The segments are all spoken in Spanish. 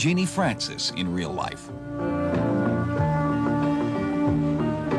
Ginny Francis in real life.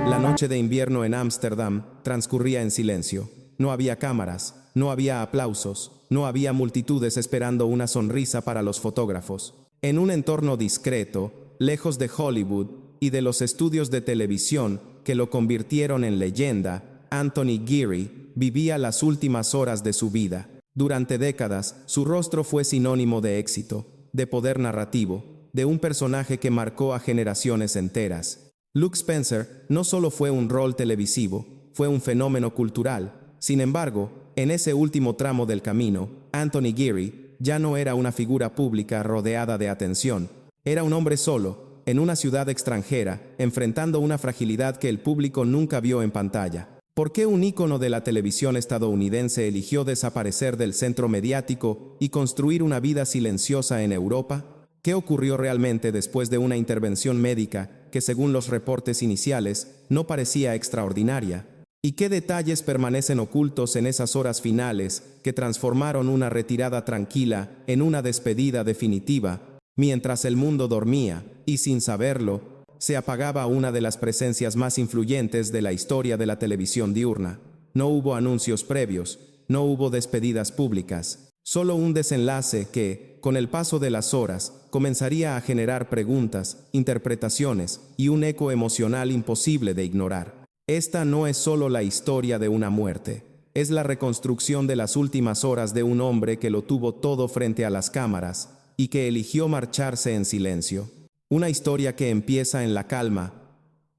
La noche de invierno en Ámsterdam transcurría en silencio. No había cámaras, no había aplausos, no había multitudes esperando una sonrisa para los fotógrafos. En un entorno discreto, lejos de Hollywood y de los estudios de televisión que lo convirtieron en leyenda, Anthony Geary vivía las últimas horas de su vida. Durante décadas, su rostro fue sinónimo de éxito, de poder narrativo, de un personaje que marcó a generaciones enteras. Luke Spencer no solo fue un rol televisivo, fue un fenómeno cultural. Sin embargo, en ese último tramo del camino, Anthony Geary ya no era una figura pública rodeada de atención. Era un hombre solo, en una ciudad extranjera, enfrentando una fragilidad que el público nunca vio en pantalla. ¿Por qué un ícono de la televisión estadounidense eligió desaparecer del centro mediático y construir una vida silenciosa en Europa? ¿Qué ocurrió realmente después de una intervención médica que, según los reportes iniciales, no parecía extraordinaria? ¿Y qué detalles permanecen ocultos en esas horas finales que transformaron una retirada tranquila en una despedida definitiva, mientras el mundo dormía y, sin saberlo, se apagaba una de las presencias más influyentes de la historia de la televisión diurna? No hubo anuncios previos, no hubo despedidas públicas, solo un desenlace que, con el paso de las horas, comenzaría a generar preguntas, interpretaciones y un eco emocional imposible de ignorar. Esta no es solo la historia de una muerte, es la reconstrucción de las últimas horas de un hombre que lo tuvo todo frente a las cámaras y que eligió marcharse en silencio. Una historia que empieza en la calma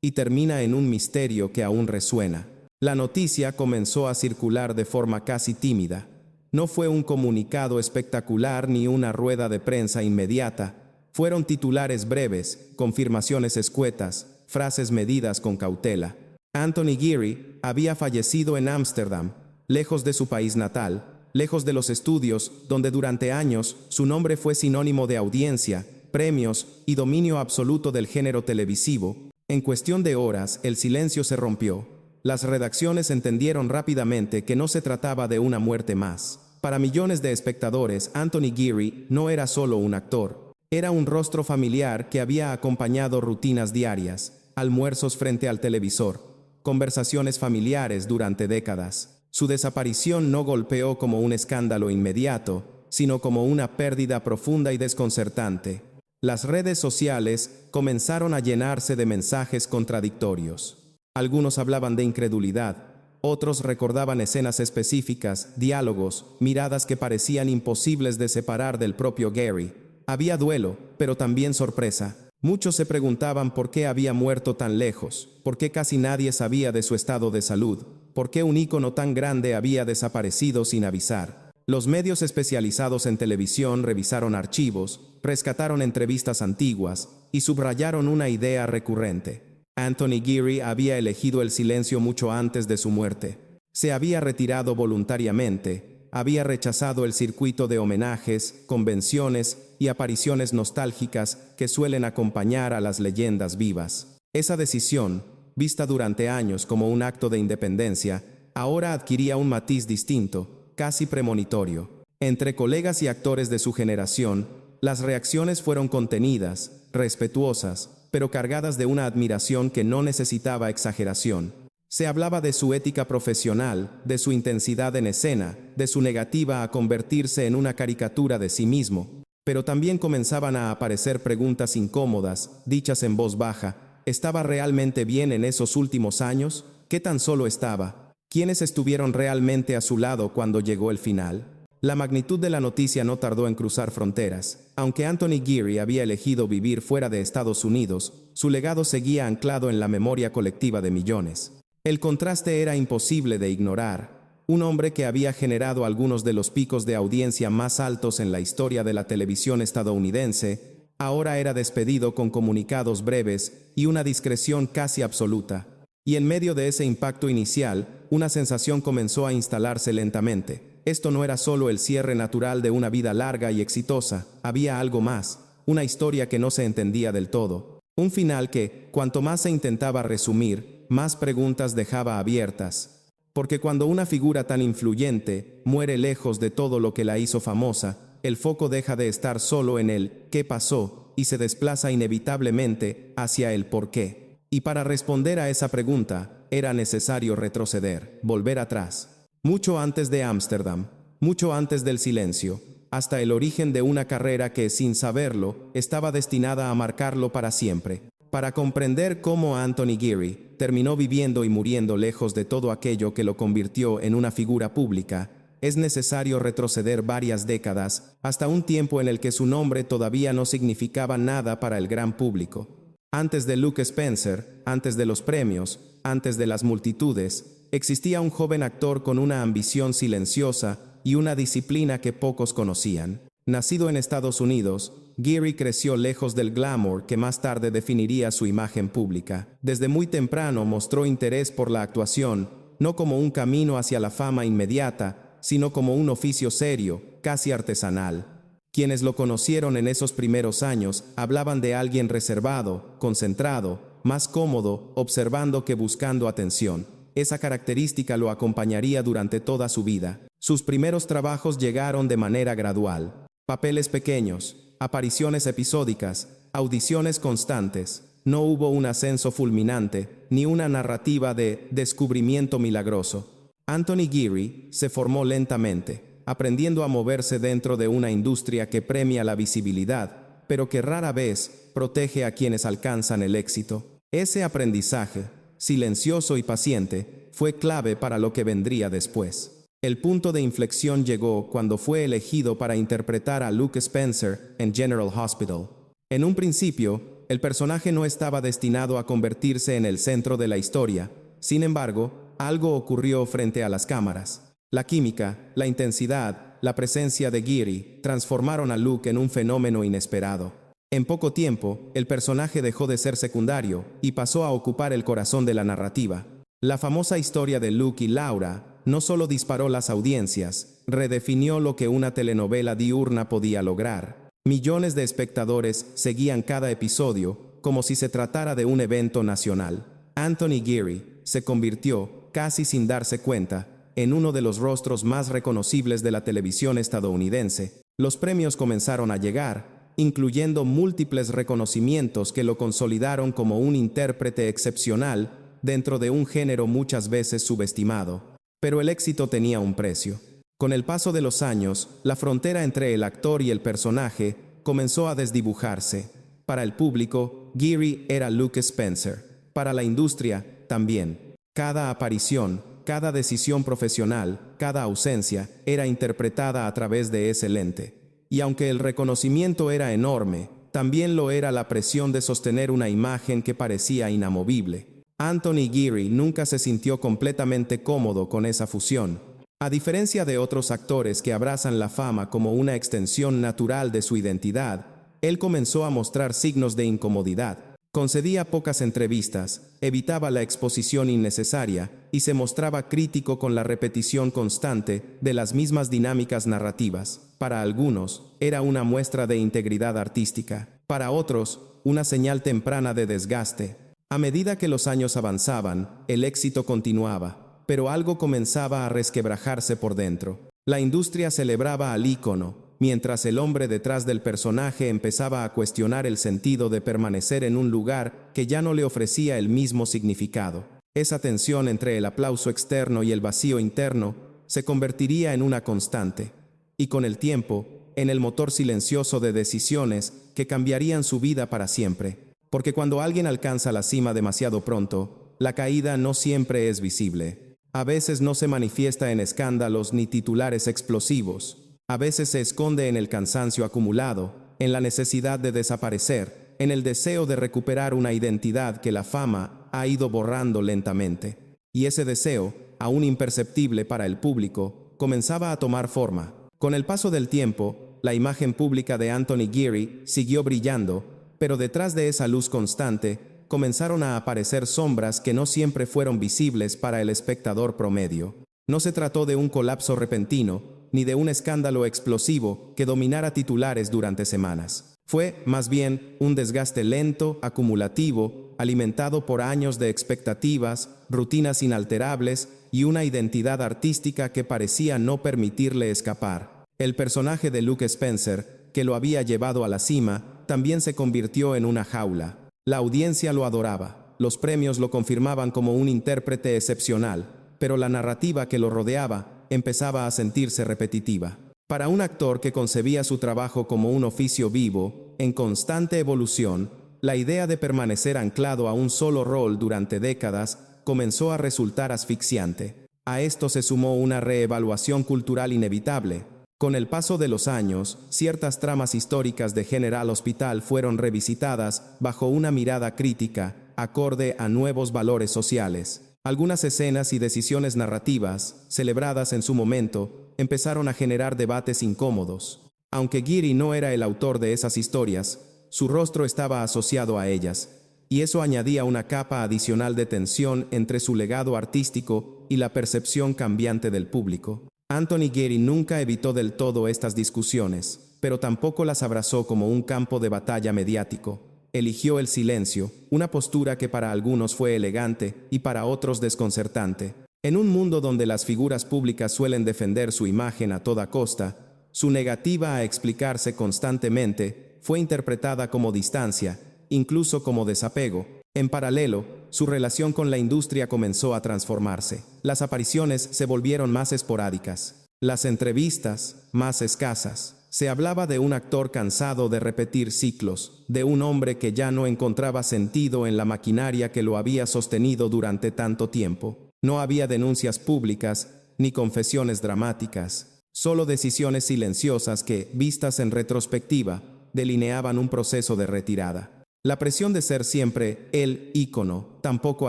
y termina en un misterio que aún resuena. La noticia comenzó a circular de forma casi tímida. No fue un comunicado espectacular ni una rueda de prensa inmediata. Fueron titulares breves, confirmaciones escuetas, frases medidas con cautela. Anthony Geary había fallecido en Ámsterdam, lejos de su país natal, lejos de los estudios donde durante años su nombre fue sinónimo de audiencia, premios y dominio absoluto del género televisivo. En cuestión de horas, el silencio se rompió. Las redacciones entendieron rápidamente que no se trataba de una muerte más. Para millones de espectadores, Anthony Geary no era solo un actor. Era un rostro familiar que había acompañado rutinas diarias, almuerzos frente al televisor, conversaciones familiares durante décadas. Su desaparición no golpeó como un escándalo inmediato, sino como una pérdida profunda y desconcertante. Las redes sociales comenzaron a llenarse de mensajes contradictorios. Algunos hablaban de incredulidad, otros recordaban escenas específicas, diálogos, miradas que parecían imposibles de separar del propio Geary. Había duelo, pero también sorpresa. Muchos se preguntaban por qué había muerto tan lejos, por qué casi nadie sabía de su estado de salud, por qué un ícono tan grande había desaparecido sin avisar. Los medios especializados en televisión revisaron archivos, rescataron entrevistas antiguas y subrayaron una idea recurrente. Anthony Geary había elegido el silencio mucho antes de su muerte. Se había retirado voluntariamente, había rechazado el circuito de homenajes, convenciones y apariciones nostálgicas que suelen acompañar a las leyendas vivas. Esa decisión, vista durante años como un acto de independencia, ahora adquiría un matiz distinto, casi premonitorio. Entre colegas y actores de su generación, las reacciones fueron contenidas, respetuosas, pero cargadas de una admiración que no necesitaba exageración. Se hablaba de su ética profesional, de su intensidad en escena, de su negativa a convertirse en una caricatura de sí mismo. Pero también comenzaban a aparecer preguntas incómodas, dichas en voz baja. ¿Estaba realmente bien en esos últimos años? ¿Qué tan solo estaba? ¿Quiénes estuvieron realmente a su lado cuando llegó el final? La magnitud de la noticia no tardó en cruzar fronteras. Aunque Anthony Geary había elegido vivir fuera de Estados Unidos, su legado seguía anclado en la memoria colectiva de millones. El contraste era imposible de ignorar. Un hombre que había generado algunos de los picos de audiencia más altos en la historia de la televisión estadounidense, ahora era despedido con comunicados breves y una discreción casi absoluta. Y en medio de ese impacto inicial, una sensación comenzó a instalarse lentamente. Esto no era solo el cierre natural de una vida larga y exitosa, había algo más, una historia que no se entendía del todo. Un final que, cuanto más se intentaba resumir, más preguntas dejaba abiertas. Porque cuando una figura tan influyente muere lejos de todo lo que la hizo famosa, el foco deja de estar solo en el «qué pasó» y se desplaza inevitablemente hacia el «por qué». Y para responder a esa pregunta, era necesario retroceder, volver atrás. Mucho antes de Ámsterdam, mucho antes del silencio, hasta el origen de una carrera que, sin saberlo, estaba destinada a marcarlo para siempre. Para comprender cómo Anthony Geary terminó viviendo y muriendo lejos de todo aquello que lo convirtió en una figura pública, es necesario retroceder varias décadas, hasta un tiempo en el que su nombre todavía no significaba nada para el gran público. Antes de Luke Spencer, antes de los premios, antes de las multitudes, existía un joven actor con una ambición silenciosa y una disciplina que pocos conocían. Nacido en Estados Unidos, Geary creció lejos del glamour que más tarde definiría su imagen pública. Desde muy temprano mostró interés por la actuación, no como un camino hacia la fama inmediata, sino como un oficio serio, casi artesanal. Quienes lo conocieron en esos primeros años hablaban de alguien reservado, concentrado, más cómodo, observando que buscando atención. Esa característica lo acompañaría durante toda su vida. Sus primeros trabajos llegaron de manera gradual. Papeles pequeños, apariciones episódicas, audiciones constantes. No hubo un ascenso fulminante, ni una narrativa de descubrimiento milagroso. Anthony Geary se formó lentamente, aprendiendo a moverse dentro de una industria que premia la visibilidad, pero que rara vez protege a quienes alcanzan el éxito. Ese aprendizaje, silencioso y paciente, fue clave para lo que vendría después. El punto de inflexión llegó cuando fue elegido para interpretar a Luke Spencer en General Hospital. En un principio, el personaje no estaba destinado a convertirse en el centro de la historia. Sin embargo, algo ocurrió frente a las cámaras. La química, la intensidad, la presencia de Geary transformaron a Luke en un fenómeno inesperado. En poco tiempo, el personaje dejó de ser secundario y pasó a ocupar el corazón de la narrativa. La famosa historia de Luke y Laura no solo disparó las audiencias, redefinió lo que una telenovela diurna podía lograr. Millones de espectadores seguían cada episodio como si se tratara de un evento nacional. Anthony Geary se convirtió, casi sin darse cuenta, en uno de los rostros más reconocibles de la televisión estadounidense. Los premios comenzaron a llegar, incluyendo múltiples reconocimientos que lo consolidaron como un intérprete excepcional dentro de un género muchas veces subestimado. Pero el éxito tenía un precio. Con el paso de los años, la frontera entre el actor y el personaje comenzó a desdibujarse. Para el público, Geary era Luke Spencer. Para la industria, también. Cada aparición, cada decisión profesional, cada ausencia, era interpretada a través de ese lente. Y aunque el reconocimiento era enorme, también lo era la presión de sostener una imagen que parecía inamovible. Anthony Geary nunca se sintió completamente cómodo con esa fusión. A diferencia de otros actores que abrazan la fama como una extensión natural de su identidad, él comenzó a mostrar signos de incomodidad. Concedía pocas entrevistas, evitaba la exposición innecesaria y se mostraba crítico con la repetición constante de las mismas dinámicas narrativas. Para algunos, era una muestra de integridad artística. Para otros, una señal temprana de desgaste. A medida que los años avanzaban, el éxito continuaba, pero algo comenzaba a resquebrajarse por dentro. La industria celebraba al ícono, mientras el hombre detrás del personaje empezaba a cuestionar el sentido de permanecer en un lugar que ya no le ofrecía el mismo significado. Esa tensión entre el aplauso externo y el vacío interno se convertiría en una constante, y con el tiempo, en el motor silencioso de decisiones que cambiarían su vida para siempre. Porque cuando alguien alcanza la cima demasiado pronto, la caída no siempre es visible. A veces no se manifiesta en escándalos ni titulares explosivos. A veces se esconde en el cansancio acumulado, en la necesidad de desaparecer, en el deseo de recuperar una identidad que la fama ha ido borrando lentamente. Y ese deseo, aún imperceptible para el público, comenzaba a tomar forma. Con el paso del tiempo, la imagen pública de Anthony Geary siguió brillando, pero detrás de esa luz constante, comenzaron a aparecer sombras que no siempre fueron visibles para el espectador promedio. No se trató de un colapso repentino, ni de un escándalo explosivo que dominara titulares durante semanas. Fue, más bien, un desgaste lento, acumulativo, alimentado por años de expectativas, rutinas inalterables y una identidad artística que parecía no permitirle escapar. El personaje de Luke Spencer, que lo había llevado a la cima, también se convirtió en una jaula. La audiencia lo adoraba, los premios lo confirmaban como un intérprete excepcional, pero la narrativa que lo rodeaba empezaba a sentirse repetitiva. Para un actor que concebía su trabajo como un oficio vivo, en constante evolución, la idea de permanecer anclado a un solo rol durante décadas comenzó a resultar asfixiante. A esto se sumó una reevaluación cultural inevitable. Con el paso de los años, ciertas tramas históricas de General Hospital fueron revisitadas bajo una mirada crítica, acorde a nuevos valores sociales. Algunas escenas y decisiones narrativas, celebradas en su momento, empezaron a generar debates incómodos. Aunque Geary no era el autor de esas historias, su rostro estaba asociado a ellas, y eso añadía una capa adicional de tensión entre su legado artístico y la percepción cambiante del público. Anthony Geary nunca evitó del todo estas discusiones, pero tampoco las abrazó como un campo de batalla mediático. Eligió el silencio, una postura que para algunos fue elegante y para otros desconcertante. En un mundo donde las figuras públicas suelen defender su imagen a toda costa, su negativa a explicarse constantemente fue interpretada como distancia, incluso como desapego. En paralelo, su relación con la industria comenzó a transformarse. Las apariciones se volvieron más esporádicas, las entrevistas más escasas. Se hablaba de un actor cansado de repetir ciclos, de un hombre que ya no encontraba sentido en la maquinaria que lo había sostenido durante tanto tiempo. No había denuncias públicas ni confesiones dramáticas, solo decisiones silenciosas que, vistas en retrospectiva, delineaban un proceso de retirada. La presión de ser siempre el ícono tampoco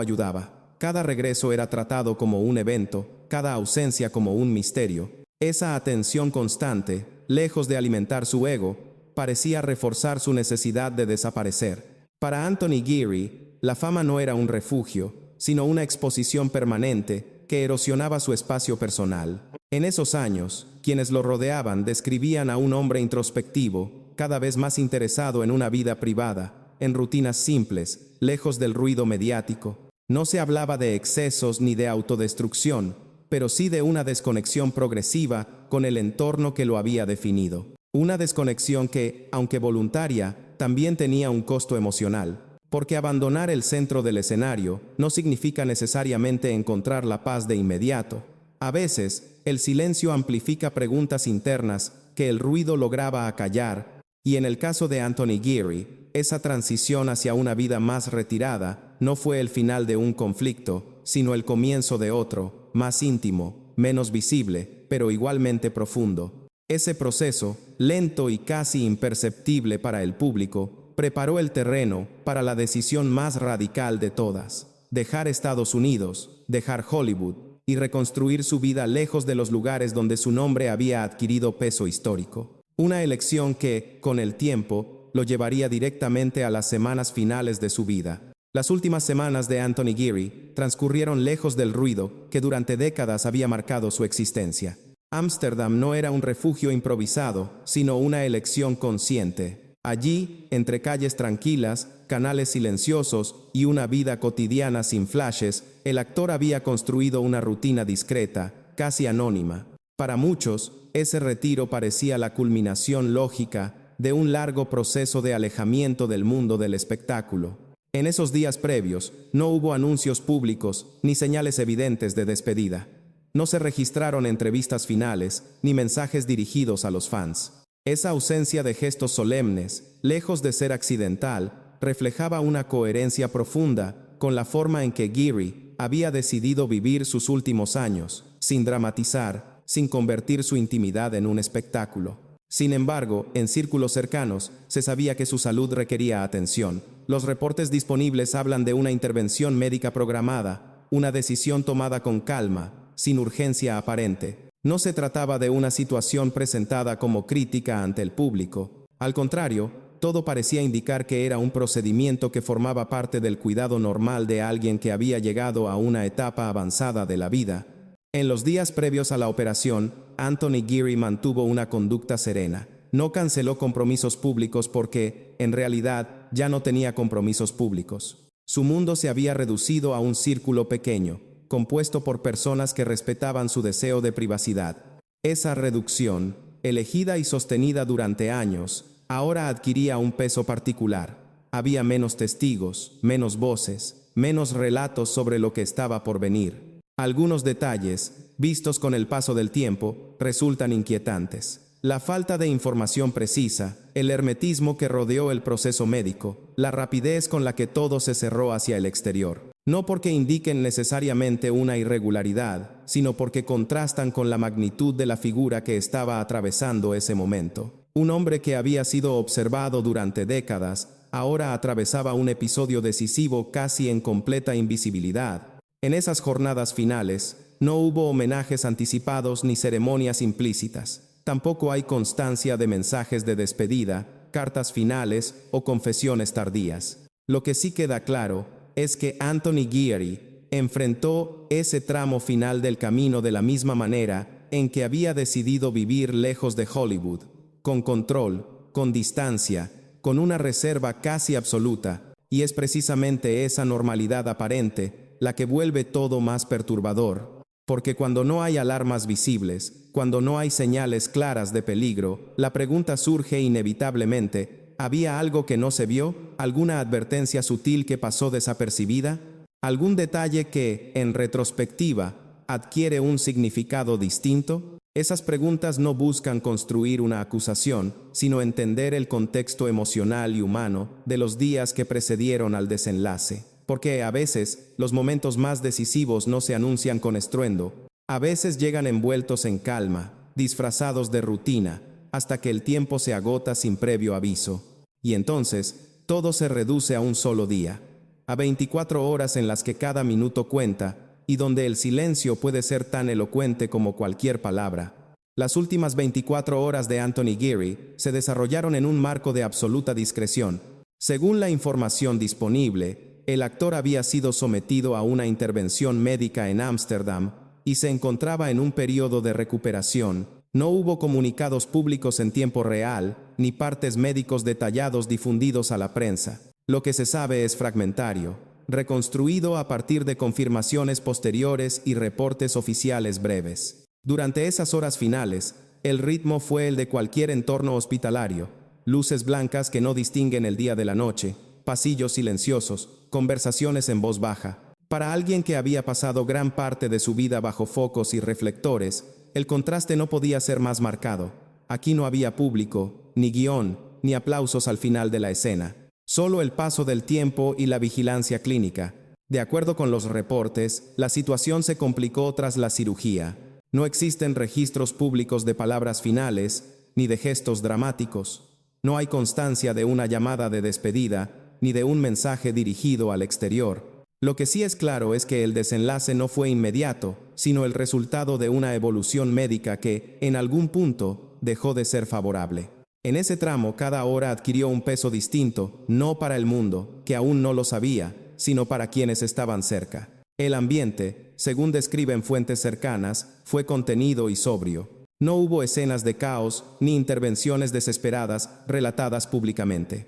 ayudaba. Cada regreso era tratado como un evento, cada ausencia como un misterio. Esa atención constante, lejos de alimentar su ego, parecía reforzar su necesidad de desaparecer. Para Anthony Geary, la fama no era un refugio, sino una exposición permanente que erosionaba su espacio personal. En esos años, quienes lo rodeaban describían a un hombre introspectivo, cada vez más interesado en una vida privada, en rutinas simples, lejos del ruido mediático. No se hablaba de excesos ni de autodestrucción, pero sí de una desconexión progresiva con el entorno que lo había definido. Una desconexión que, aunque voluntaria, también tenía un costo emocional, porque abandonar el centro del escenario no significa necesariamente encontrar la paz de inmediato. A veces, el silencio amplifica preguntas internas que el ruido lograba acallar, y en el caso de Anthony Geary, esa transición hacia una vida más retirada no fue el final de un conflicto, sino el comienzo de otro, más íntimo, menos visible, pero igualmente profundo. Ese proceso, lento y casi imperceptible para el público, preparó el terreno para la decisión más radical de todas: dejar Estados Unidos, dejar Hollywood y reconstruir su vida lejos de los lugares donde su nombre había adquirido peso histórico. Una elección que, con el tiempo, lo llevaría directamente a las semanas finales de su vida. Las últimas semanas de Anthony Geary transcurrieron lejos del ruido que durante décadas había marcado su existencia. Ámsterdam no era un refugio improvisado, sino una elección consciente. Allí, entre calles tranquilas, canales silenciosos y una vida cotidiana sin flashes, el actor había construido una rutina discreta, casi anónima. Para muchos, ese retiro parecía la culminación lógica de un largo proceso de alejamiento del mundo del espectáculo. En esos días previos, no hubo anuncios públicos ni señales evidentes de despedida. No se registraron entrevistas finales ni mensajes dirigidos a los fans. Esa ausencia de gestos solemnes, lejos de ser accidental, reflejaba una coherencia profunda con la forma en que Geary había decidido vivir sus últimos años, sin dramatizar, sin convertir su intimidad en un espectáculo. Sin embargo, en círculos cercanos, se sabía que su salud requería atención. Los reportes disponibles hablan de una intervención médica programada, una decisión tomada con calma, sin urgencia aparente. No se trataba de una situación presentada como crítica ante el público. Al contrario, todo parecía indicar que era un procedimiento que formaba parte del cuidado normal de alguien que había llegado a una etapa avanzada de la vida. En los días previos a la operación, Anthony Geary mantuvo una conducta serena. No canceló compromisos públicos porque, en realidad, ya no tenía compromisos públicos. Su mundo se había reducido a un círculo pequeño, compuesto por personas que respetaban su deseo de privacidad. Esa reducción, elegida y sostenida durante años, ahora adquiría un peso particular. Había menos testigos, menos voces, menos relatos sobre lo que estaba por venir. Algunos detalles, vistos con el paso del tiempo, resultan inquietantes. La falta de información precisa, el hermetismo que rodeó el proceso médico, la rapidez con la que todo se cerró hacia el exterior. No porque indiquen necesariamente una irregularidad, sino porque contrastan con la magnitud de la figura que estaba atravesando ese momento. Un hombre que había sido observado durante décadas, ahora atravesaba un episodio decisivo casi en completa invisibilidad. En esas jornadas finales, no hubo homenajes anticipados ni ceremonias implícitas. Tampoco hay constancia de mensajes de despedida, cartas finales o confesiones tardías. Lo que sí queda claro es que Anthony Geary enfrentó ese tramo final del camino de la misma manera en que había decidido vivir lejos de Hollywood, con control, con distancia, con una reserva casi absoluta, y es precisamente esa normalidad aparente la que vuelve todo más perturbador. Porque cuando no hay alarmas visibles, cuando no hay señales claras de peligro, la pregunta surge inevitablemente: ¿había algo que no se vio? ¿Alguna advertencia sutil que pasó desapercibida? ¿Algún detalle que, en retrospectiva, adquiere un significado distinto? Esas preguntas no buscan construir una acusación, sino entender el contexto emocional y humano de los días que precedieron al desenlace. Porque a veces los momentos más decisivos no se anuncian con estruendo, a veces llegan envueltos en calma, disfrazados de rutina, hasta que el tiempo se agota sin previo aviso. Y entonces, todo se reduce a un solo día, a 24 horas en las que cada minuto cuenta, y donde el silencio puede ser tan elocuente como cualquier palabra. Las últimas 24 horas de Anthony Geary se desarrollaron en un marco de absoluta discreción. Según la información disponible, el actor había sido sometido a una intervención médica en Ámsterdam y se encontraba en un periodo de recuperación. No hubo comunicados públicos en tiempo real, ni partes médicos detallados difundidos a la prensa. Lo que se sabe es fragmentario, reconstruido a partir de confirmaciones posteriores y reportes oficiales breves. Durante esas horas finales, el ritmo fue el de cualquier entorno hospitalario: luces blancas que no distinguen el día de la noche, pasillos silenciosos, conversaciones en voz baja. Para alguien que había pasado gran parte de su vida bajo focos y reflectores, el contraste no podía ser más marcado. Aquí no había público, ni guión, ni aplausos al final de la escena. Solo el paso del tiempo y la vigilancia clínica. De acuerdo con los reportes, la situación se complicó tras la cirugía. No existen registros públicos de palabras finales, ni de gestos dramáticos. No hay constancia de una llamada de despedida, ni de un mensaje dirigido al exterior. Lo que sí es claro es que el desenlace no fue inmediato, sino el resultado de una evolución médica que, en algún punto, dejó de ser favorable. En ese tramo, cada hora adquirió un peso distinto, no para el mundo, que aún no lo sabía, sino para quienes estaban cerca. El ambiente, según describen fuentes cercanas, fue contenido y sobrio. No hubo escenas de caos ni intervenciones desesperadas relatadas públicamente.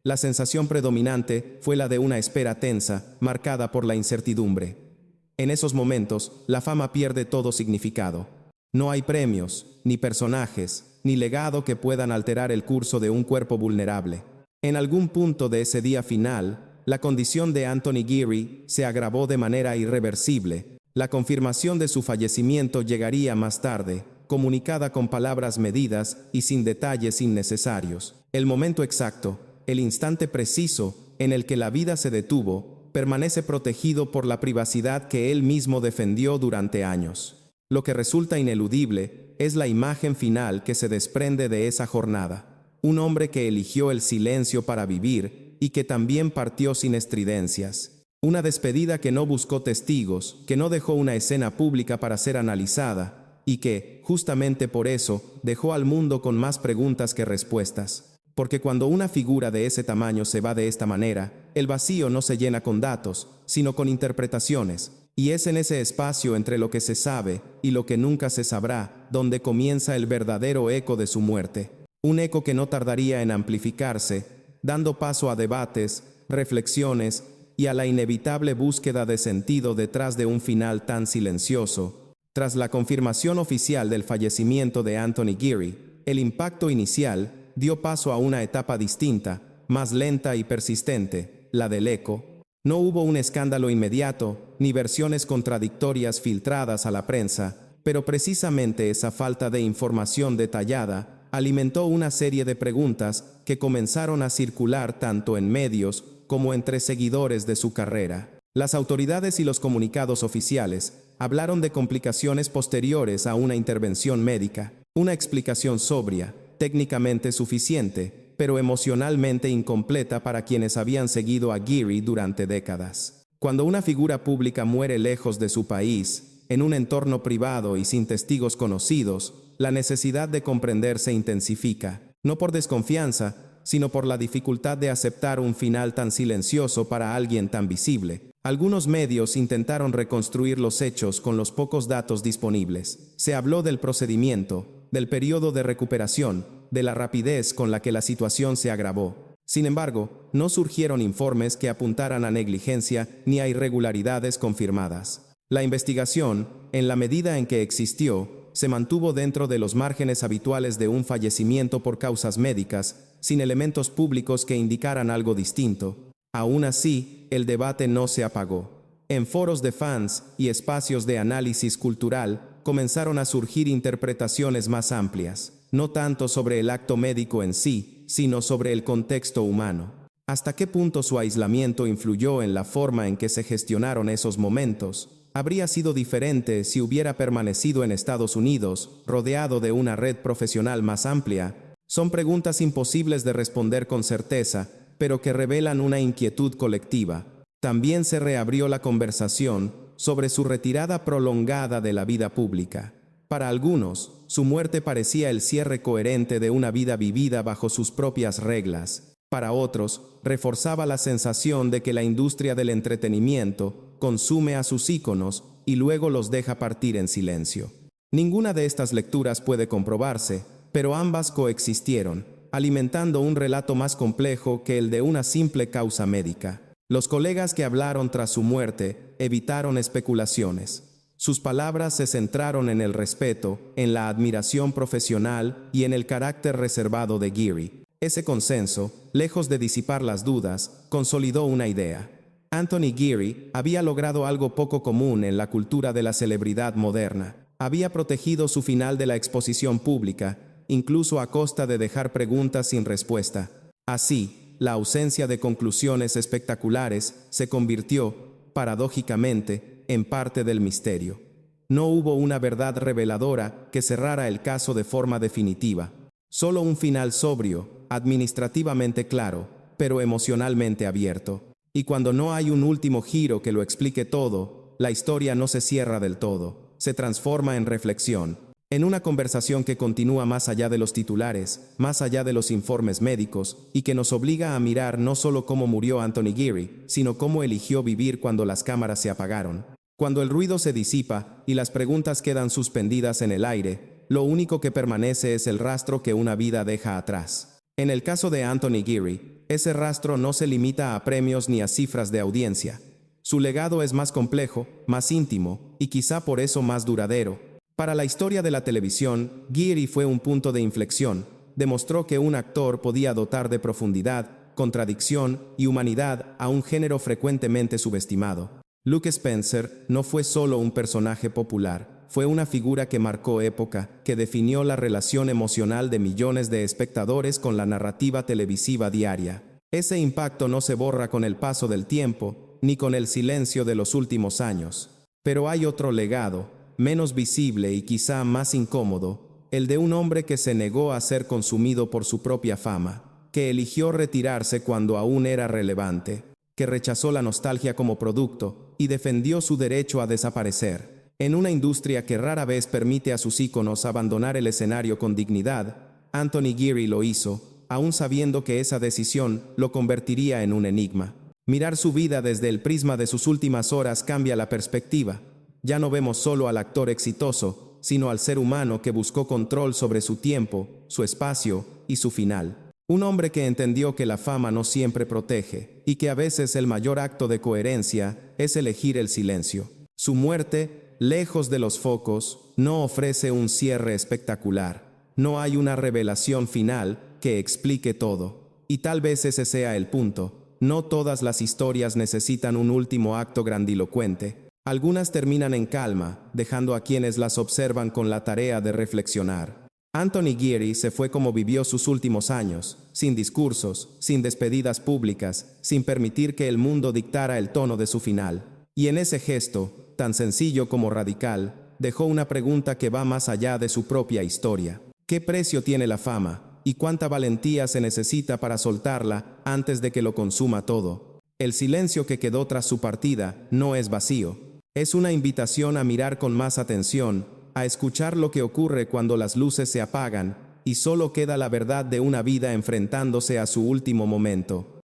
La sensación predominante fue la de una espera tensa, marcada por la incertidumbre. En esos momentos, la fama pierde todo significado. No hay premios, ni personajes, ni legado que puedan alterar el curso de un cuerpo vulnerable. En algún punto de ese día final, la condición de Anthony Geary se agravó de manera irreversible. La confirmación de su fallecimiento llegaría más tarde, comunicada con palabras medidas y sin detalles innecesarios. El momento exacto, el instante preciso en el que la vida se detuvo, permanece protegido por la privacidad que él mismo defendió durante años. Lo que resulta ineludible es la imagen final que se desprende de esa jornada. Un hombre que eligió el silencio para vivir y que también partió sin estridencias. Una despedida que no buscó testigos, que no dejó una escena pública para ser analizada y que, justamente por eso, dejó al mundo con más preguntas que respuestas. Porque cuando una figura de ese tamaño se va de esta manera, el vacío no se llena con datos, sino con interpretaciones. Y es en ese espacio entre lo que se sabe y lo que nunca se sabrá, donde comienza el verdadero eco de su muerte. Un eco que no tardaría en amplificarse, dando paso a debates, reflexiones y a la inevitable búsqueda de sentido detrás de un final tan silencioso. Tras la confirmación oficial del fallecimiento de Anthony Geary, El impacto inicial dio paso a una etapa distinta, más lenta y persistente, la del eco. No hubo un escándalo inmediato, ni versiones contradictorias filtradas a la prensa, pero precisamente esa falta de información detallada alimentó una serie de preguntas que comenzaron a circular tanto en medios como entre seguidores de su carrera. Las autoridades y los comunicados oficiales hablaron de complicaciones posteriores a una intervención médica, una explicación sobria, técnicamente suficiente, pero emocionalmente incompleta para quienes habían seguido a Geary durante décadas. Cuando una figura pública muere lejos de su país, en un entorno privado y sin testigos conocidos, la necesidad de comprender se intensifica, no por desconfianza, sino por la dificultad de aceptar un final tan silencioso para alguien tan visible. Algunos medios intentaron reconstruir los hechos con los pocos datos disponibles. Se habló del procedimiento, del periodo de recuperación, de la rapidez con la que la situación se agravó. Sin embargo, no surgieron informes que apuntaran a negligencia ni a irregularidades confirmadas. La investigación, en la medida en que existió, se mantuvo dentro de los márgenes habituales de un fallecimiento por causas médicas, sin elementos públicos que indicaran algo distinto. Aún así, el debate no se apagó. En foros de fans y espacios de análisis cultural, comenzaron a surgir interpretaciones más amplias, no tanto sobre el acto médico en sí, sino sobre el contexto humano. ¿Hasta qué punto su aislamiento influyó en la forma en que se gestionaron esos momentos? ¿Habría sido diferente si hubiera permanecido en Estados Unidos, rodeado de una red profesional más amplia? Son preguntas imposibles de responder con certeza, pero que revelan una inquietud colectiva. También se reabrió la conversación sobre su retirada prolongada de la vida pública. Para algunos, su muerte parecía el cierre coherente de una vida vivida bajo sus propias reglas. Para otros, reforzaba la sensación de que la industria del entretenimiento consume a sus íconos y luego los deja partir en silencio. Ninguna de estas lecturas puede comprobarse, pero ambas coexistieron, alimentando un relato más complejo que el de una simple causa médica. Los colegas que hablaron tras su muerte evitaron especulaciones. Sus palabras se centraron en el respeto, en la admiración profesional y en el carácter reservado de Geary. Ese consenso, lejos de disipar las dudas, consolidó una idea. Anthony Geary había logrado algo poco común en la cultura de la celebridad moderna. Había protegido su final de la exposición pública, incluso a costa de dejar preguntas sin respuesta. Así, la ausencia de conclusiones espectaculares se convirtió, paradójicamente, en parte del misterio. No hubo una verdad reveladora que cerrara el caso de forma definitiva. Solo un final sobrio, administrativamente claro, pero emocionalmente abierto. Y cuando no hay un último giro que lo explique todo, la historia no se cierra del todo, se transforma en reflexión. En una conversación que continúa más allá de los titulares, más allá de los informes médicos, y que nos obliga a mirar no solo cómo murió Anthony Geary, sino cómo eligió vivir cuando las cámaras se apagaron. Cuando el ruido se disipa y las preguntas quedan suspendidas en el aire, lo único que permanece es el rastro que una vida deja atrás. En el caso de Anthony Geary, ese rastro no se limita a premios ni a cifras de audiencia. Su legado es más complejo, más íntimo, y quizá por eso más duradero. Para la historia de la televisión, Geary fue un punto de inflexión. Demostró que un actor podía dotar de profundidad, contradicción y humanidad a un género frecuentemente subestimado. Luke Spencer no fue solo un personaje popular, fue una figura que marcó época, que definió la relación emocional de millones de espectadores con la narrativa televisiva diaria. Ese impacto no se borra con el paso del tiempo, ni con el silencio de los últimos años. Pero hay otro legado, menos visible y quizá más incómodo, el de un hombre que se negó a ser consumido por su propia fama, que eligió retirarse cuando aún era relevante, que rechazó la nostalgia como producto y defendió su derecho a desaparecer. En una industria que rara vez permite a sus íconos abandonar el escenario con dignidad, Anthony Geary lo hizo, aún sabiendo que esa decisión lo convertiría en un enigma. Mirar su vida desde el prisma de sus últimas horas cambia la perspectiva. Ya no vemos solo al actor exitoso, sino al ser humano que buscó control sobre su tiempo, su espacio y su final. Un hombre que entendió que la fama no siempre protege, y que a veces el mayor acto de coherencia es elegir el silencio. Su muerte, lejos de los focos, no ofrece un cierre espectacular. no hay una revelación final que explique todo. Y tal vez ese sea el punto. No todas las historias necesitan un último acto grandilocuente. Algunas terminan en calma, dejando a quienes las observan con la tarea de reflexionar. Anthony Geary se fue como vivió sus últimos años, sin discursos, sin despedidas públicas, sin permitir que el mundo dictara el tono de su final. Y en ese gesto, tan sencillo como radical, dejó una pregunta que va más allá de su propia historia. ¿Qué precio tiene la fama? ¿Y cuánta valentía se necesita para soltarla antes de que lo consuma todo? El silencio que quedó tras su partida no es vacío. Es una invitación a mirar con más atención, a escuchar lo que ocurre cuando las luces se apagan y solo queda la verdad de una vida enfrentándose a su último momento.